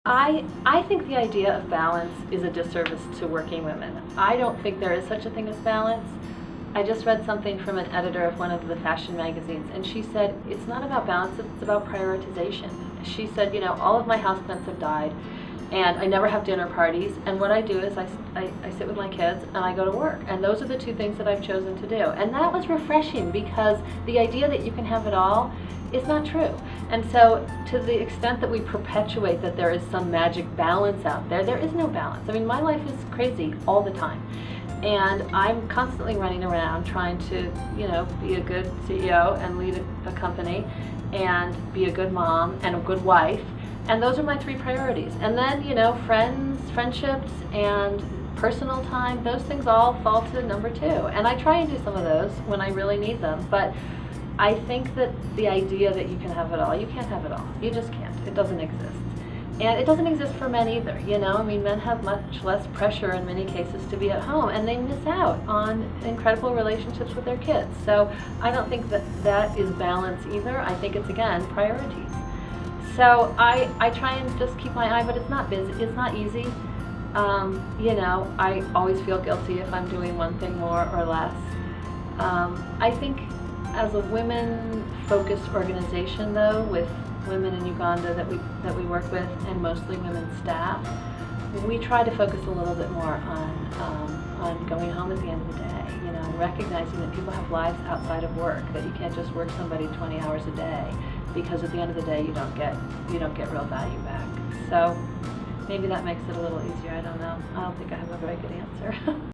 I think the idea of balance is a disservice to working women. I don't think there is such a thing as balance. I just read something from an editor of one of the fashion magazines, and she said it's not about balance, it's about prioritization. She said, you know, all of my houseplants have died, and I never have dinner parties, and what I do is I sit with my kids and I go to work, and those are the two things that I've chosen to do. And that was refreshing, because the idea that you can have it all is not true. And so to the extent that we perpetuate that there is some magic balance out there, there is no balance. I mean, my life is crazy all the time, and I'm constantly running around trying to, you know, be a good CEO and lead a company and be a good mom and a good wife. And those are my three priorities. And then, you know, friendships and personal time, those things all fall to number two. And I try and do some of those when I really need them. But I think that the idea that you can have it all, you can't have it all. You just can't. It doesn't exist. And it doesn't exist for men either, you know? I mean, men have much less pressure in many cases to be at home, and they miss out on incredible relationships with their kids. So I don't think that that is balance either. I think it's, again, priorities. So I try and just keep my eye, but it's not busy. It's not easy. You know, I always feel guilty if I'm doing one thing more or less. I think as a women-focused organization, though, with women in Uganda that we work with, and mostly women staff, we try to focus a little bit more on going home at the end of the day. You know, recognizing that people have lives outside of work, that you can't just work somebody 20 hours a day, because at the end of the day you don't get real value back. So maybe that makes it a little easier. I don't know. I don't think I have a very good answer.